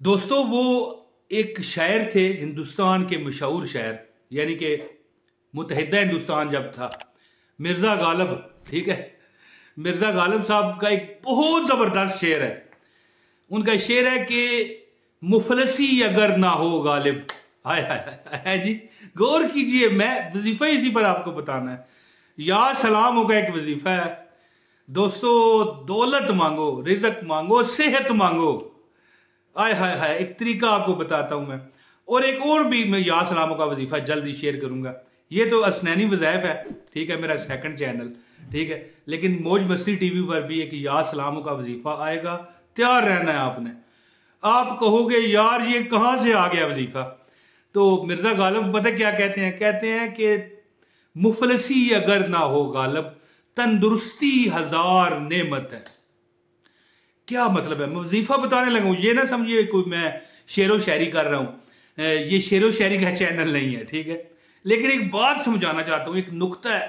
दोस्तों वो एक शायर थे, हिंदुस्तान के मशहूर शायर, यानी कि मुत्तहिदा हिंदुस्तान जब था, मिर्ज़ा गालिब। ठीक है, मिर्ज़ा गालिब साहब का एक बहुत ज़बरदस्त शेर है। उनका शेर है कि मुफलसी अगर ना हो गालिब। हाय हाय हाय हाय जी, गौर कीजिए, मैं वजीफा इसी पर आपको बताना है। या सलाम का एक वजीफा है दोस्तों। दौलत मांगो, रिज़्क मांगो, सेहत मांगो। आय हाय हाय, एक तरीका आपको बताता हूं मैं। और एक और भी मैं या सलामों का वजीफा जल्दी शेयर करूंगा। ये तो असनैनी वज़ाइफ है, ठीक है, मेरा सेकंड चैनल, ठीक है। लेकिन मौज मस्ती टीवी पर भी एक या सलामों का वजीफा आएगा, तैयार रहना है आपने। आप कहोगे यार ये कहां से आ गया वजीफा। तो मिर्जा गालिब पता क्या कहते हैं कि मुफलसी अगर ना हो गालिब, तंदुरुस्ती हजार नेमत है। क्या मतलब है, मैं वजीफा बताने लगा हूं, ये ना समझिए कोई मैं शेरो शायरी कर रहा हूं। ये शेरो शायरी का चैनल नहीं है, ठीक है। लेकिन एक बात समझाना चाहता हूं, एक नुक्ता है।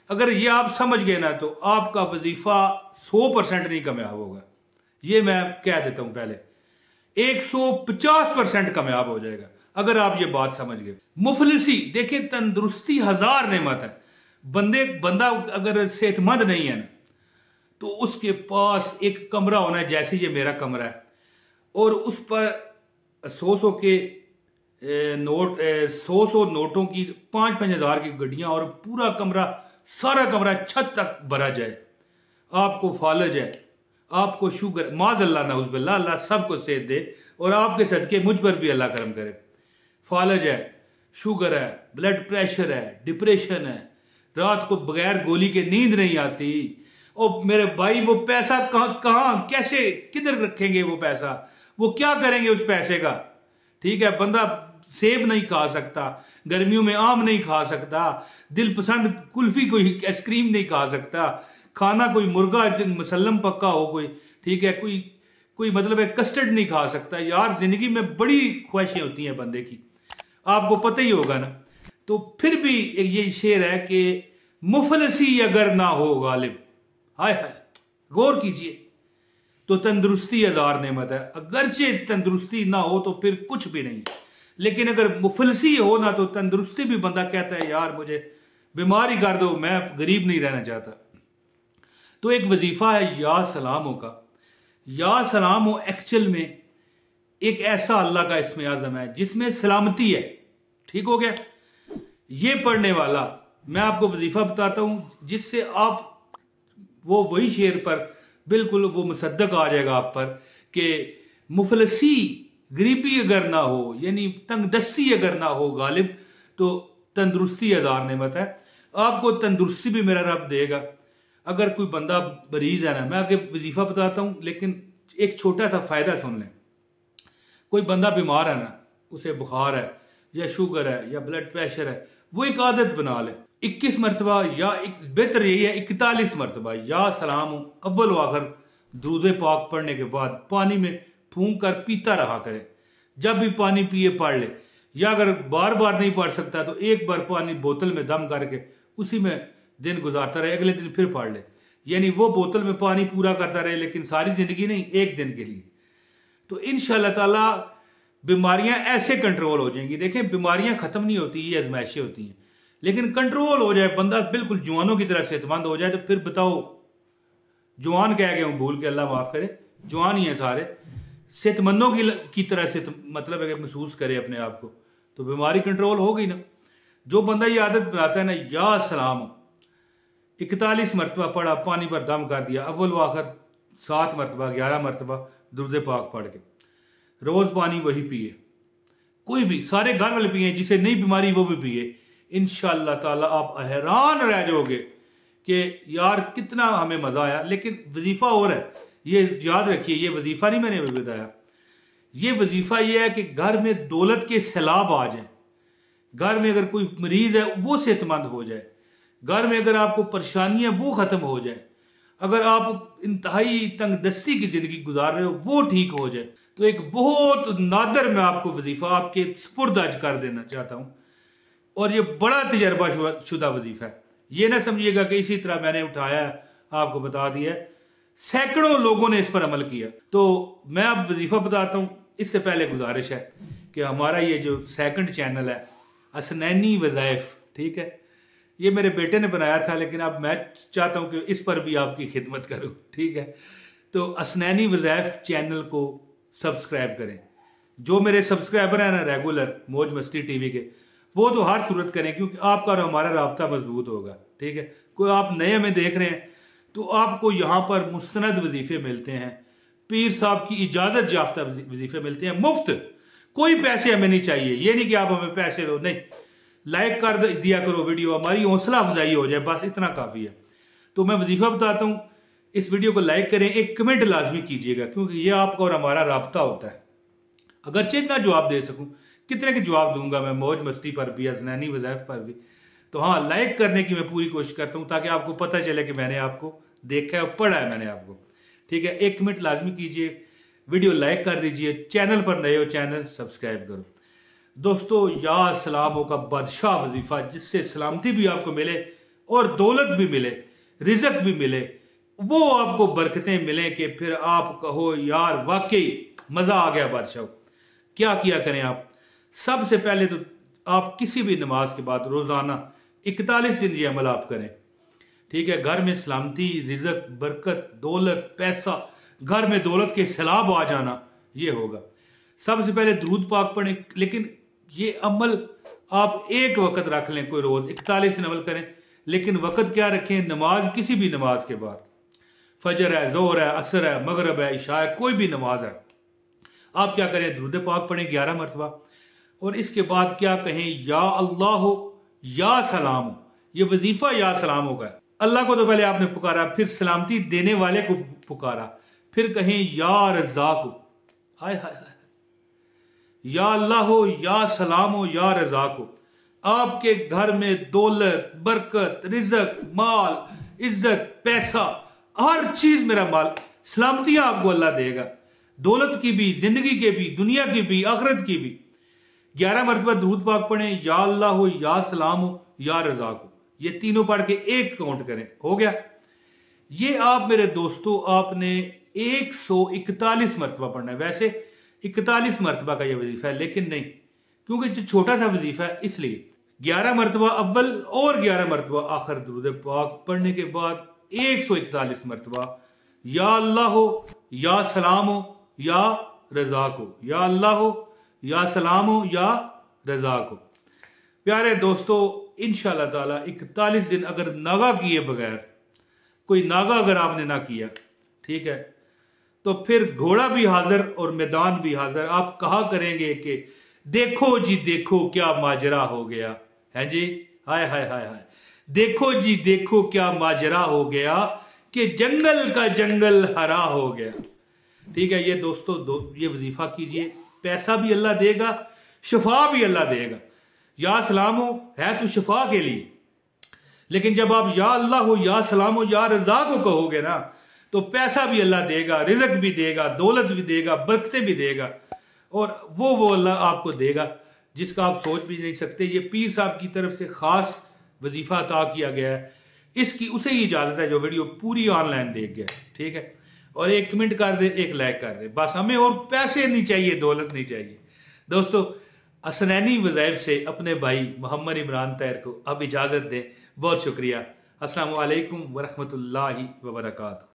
अगर ये आप समझ गए ना तो आपका वजीफा 100% नहीं कामयाब होगा। ये मैं कह देता हूं पहले, 150% कामयाब हो जाएगा अगर आप ये बात समझ गए। मुफलिसी देखिए, तंदुरुस्ती हजार नेमत है। बंदा अगर सेहतमंद नहीं है ना, तो उसके पास एक कमरा होना है, जैसे ये मेरा कमरा है, और उस पर 100 के नोट, 100 नोटों की 5-5 हज़ार की गड्डियां, और पूरा कमरा, सारा कमरा छत तक भरा जाए। आपको फालज है, आपको शुगर, माज़ल्ला नाउज़ुबिल्लाह, अल्लाह सबको सेहत दे, और आपके सदके मुझ पर भी अल्लाह करम करे। फालज है, शुगर है, ब्लड प्रेशर है, डिप्रेशन है, रात को बगैर गोली के नींद नहीं आती। और मेरे भाई वो पैसा कहां कैसे किधर रखेंगे वो पैसा, वो क्या करेंगे उस पैसे का। ठीक है, बंदा सेब नहीं खा सकता, गर्मियों में आम नहीं खा सकता, दिल पसंद कुल्फी कोई आइसक्रीम नहीं खा सकता, खाना कोई मुर्गा मुसल्लम पक्का हो कोई, ठीक है, कोई कोई मतलब है कस्टर्ड नहीं खा सकता। यार जिंदगी में बड़ी ख्वाहिशें होती हैं बंदे की, आपको पता ही होगा ना। तो फिर भी ये शेर है कि मुफलसी अगर ना हो गालिब, हाय हाय, गौर कीजिए, तो तंदुरुस्ती हजार नेमत है। अगरचे तंदुरुस्ती ना हो तो फिर कुछ भी नहीं, लेकिन अगर मुफलसी हो ना तो तंदुरुस्ती भी, बंदा कहता है यार मुझे बीमारी कर दो, मैं गरीब नहीं रहना चाहता। तो एक वजीफा है या सलामों का। या सलाम हो एक्चुअल में एक ऐसा अल्लाह का इसमें आजम है जिसमें सलामती है। ठीक हो गया, ये पढ़ने वाला मैं आपको वजीफा बताता हूं जिससे आप वो वही शेर पर बिल्कुल वो मुसद्दक आ जाएगा आप पर कि मुफलसी, गरीबी अगर ना हो, यानी तंगदस्ती अगर ना हो गालिब, तो तंदुरुस्ती हजार नेमत है। आपको तंदुरुस्ती भी मेरा रब देगा। अगर कोई बंदा मरीज है ना, मैं आगे वजीफा बताता हूं, लेकिन एक छोटा सा फायदा सुन लें। कोई बंदा बीमार है ना, उसे बुखार है या शुगर है या ब्लड प्रेशर है, वो एक आदत बना ले, 21 मरतबा, या बेहतर यही है 41 मरतबा या सलाम अव्वल आखिर दूध पाक पढ़ने के बाद पानी में फूंक कर पीता रहा करे। जब भी पानी पिए पढ़ ले, या अगर बार बार नहीं पढ़ सकता तो एक बार पानी बोतल में दम करके उसी में दिन गुजारता रहे, अगले दिन फिर पढ़ ले। यानी वो बोतल में पानी पूरा करता रहे, लेकिन सारी जिंदगी नहीं, एक दिन के लिए। तो इंशाअल्लाह ताला बीमारियां ऐसे कंट्रोल हो जाएंगी। देखें, बीमारियां खत्म नहीं होती, ये आजमाइशें होती हैं, लेकिन कंट्रोल हो जाए, बंदा बिल्कुल जवानों की तरह सेहतमंद हो जाए, तो फिर बताओ, जवान कह गया हूं भूल के, अल्लाह माफ करे, जवान ही है सारे, सेहतमंदों की तरह से मतलब अगर महसूस करे अपने आप को, तो बीमारी कंट्रोल हो गई ना। जो बंदा ये आदत बनाता है ना, या सलाम 41 मरतबा पढ़ा, पानी पर दम कर दिया, अव्वल आखिर 7 मरतबा, 11 मरतबा दुरूद पाक पढ़ के, रोज पानी वही पिए, कोई भी, सारे घर वाले पिए, जिसे नहीं बीमारी वो भी पिए, इंशाअल्लाह ताला आप हैरान रह जाओगे कि यार कितना हमें मजा आया। लेकिन वजीफा और है, ये याद रखिए, ये वजीफा नहीं मैंने अभी बताया, ये वजीफा ये है कि घर में दौलत के सैलाब आ जाए, घर में अगर कोई मरीज है वो सेहतमंद हो जाए, घर में अगर आपको परेशानियां वो खत्म हो जाए, अगर आप इंतहाई तंगदस्ती की जिंदगी गुजार रहे हो वो ठीक हो जाए। तो एक बहुत नादर मैं आपको वजीफा आपके सुपुर्द आज कर देना चाहता हूं, और ये बड़ा तजर्बा शुदा वजीफा है। ये ना समझिएगा कि इसी तरह मैंने उठाया आपको बता दिया, सैकड़ों लोगों ने इस पर अमल किया। तो मैं अब वजीफा बताता हूं, इससे पहले गुजारिश है कि हमारा ये जो सेकंड चैनल है असनैनी वज़ाइफ, ठीक है, ये मेरे बेटे ने बनाया था, लेकिन अब मैं चाहता हूं कि इस पर भी आपकी खिदमत करूं, ठीक है। तो असनैनी वज़ाइफ चैनल को सब्सक्राइब करें। जो मेरे सब्सक्राइबर हैं ना रेगुलर मौज मस्ती टीवी के, वो तो हर सूरत करें, क्योंकि आपका और हमारा राब्ता मजबूत होगा, ठीक है। कोई आप नए में देख रहे हैं तो आपको यहाँ पर मुस्तनद वजीफे मिलते हैं, पीर साहब की इजाजत याफ्ता वजीफे मिलते हैं मुफ्त, कोई पैसे हमें नहीं चाहिए। ये नहीं कि आप हमें पैसे दो, नहीं, लाइक कर दिया करो वीडियो, हमारी हौसला अफजाई हो जाए, बस इतना काफी है। तो मैं वजीफा बताता हूँ, इस वीडियो को लाइक करें, एक कमेंट लाजमी कीजिएगा, क्योंकि ये आपका और हमारा राब्ता होता है। अगरचे ना जवाब दे सकूं, कितने के जवाब दूंगा मैं मौज मस्ती पर भी, असनैनी वज़ाइफ पर भी, तो हाँ, लाइक करने की मैं पूरी कोशिश करता हूं ताकि आपको पता चले कि मैंने आपको देखा है और पढ़ा है मैंने आपको, ठीक है। एक कमेंट लाजमी कीजिए, वीडियो लाइक कर दीजिए, चैनल पर नए हो चैनल सब्सक्राइब करो। दोस्तों, या सलामों का बादशाह वजीफा, जिससे सलामती भी आपको मिले और दौलत भी मिले, रिजक भी मिले, वो आपको बरकतें मिले कि फिर आप कहो यार वाकई मजा आ गया बादशाह। क्या किया करें आप? सबसे पहले तो आप किसी भी नमाज के बाद रोजाना 41 दिन ये अमल आप करें, ठीक है। घर में सलामती, रिजक, बरकत, दौलत, पैसा, घर में दौलत के सैलाब आ जाना, ये होगा। सबसे पहले दुरूद पाक पढ़ें, लेकिन ये अमल आप एक वक्त रख लें, कोई रोज 41 दिन अमल करें, लेकिन वक्त क्या रखें? नमाज, किसी भी नमाज के बाद, फजर है, जोहर है, असर है, मगरब है, इशा है, कोई भी नमाज है, आप क्या करें? दुरूद पाक पढ़ें 11 मरतबा, और इसके बाद क्या कहें? या अल्लाह हो या सलाम हो। ये वजीफा या सलाम होगा। अल्लाह को तो पहले आपने पुकारा, फिर सलामती देने वाले को पुकारा, फिर कहें या रज़ाक हो, हाय हाय हाय, या अल्लाह हो या सलाम हो या रज़ाक हो। आपके घर में दौलत, बरकत, रिजक, माल, इज्जत, पैसा, हर चीज मेरा माल, सलामतियां आपको अल्लाह देगा, दौलत की भी, जिंदगी के भी, दुनिया की भी, आखिरत की भी। 11 मरतबा दुरूद पाक पढ़ें, या अल्लाह हो या सलाम हो या रज़ाक हो, ये तीनों पढ़ के एक काउंट करें, हो गया। ये आप मेरे दोस्तों, आपने 141 मरतबा पढ़ना है। वैसे 41 मरतबा का ये वजीफा है, लेकिन नहीं, क्योंकि जो छोटा सा वजीफा है इसलिए 11 मरतबा अव्वल और 11 मरतबा आखिर दुरूद पाक पढ़ने के बाद 141 मरतबा या अल्लाह हो या सलाम हो या रज़ाक हो, या अल्लाह हो या सलाम हो या रज़ाक हो। प्यारे दोस्तों, इंशाअल्लाह ताला 41 दिन अगर नागा किए बगैर, कोई नागा अगर आपने ना किया, ठीक है, तो फिर घोड़ा भी हाजिर और मैदान भी हाजिर। आप कहा करेंगे कि देखो जी देखो क्या माजरा हो गया है जी, हाय हाय हाय हाय, देखो जी देखो क्या माजरा हो गया कि जंगल का जंगल हरा हो गया, ठीक है। ये दोस्तों ये वजीफा कीजिए, पैसा भी अल्लाह देगा, शफा भी अल्लाह देगा। या सलाम हो है तो शफा के लिए, लेकिन जब आप या अल्लाह हो या सलाम हो या रज़ाक हो कहोगे ना, तो पैसा भी अल्लाह देगा, रिज़क भी देगा, दौलत भी देगा, बरकतें भी देगा, और वो अल्लाह आपको देगा जिसका आप सोच भी नहीं सकते। ये पीर साहब की तरफ से खास वजीफा अता किया गया है, इसकी उसे ही इजाजत है जो वीडियो पूरी ऑनलाइन देख गया, ठीक है। और एक कमेंट कर दे, एक लाइक कर दे, बस, हमें और पैसे नहीं चाहिए, दौलत नहीं चाहिए। दोस्तों, असनैनी वज़ाइफ से अपने भाई मोहम्मद इमरान तैयर को अब इजाजत दें। बहुत शुक्रिया। अस्सलामु अलैकुम वरहमतुल्लाहि वबरकातुहू।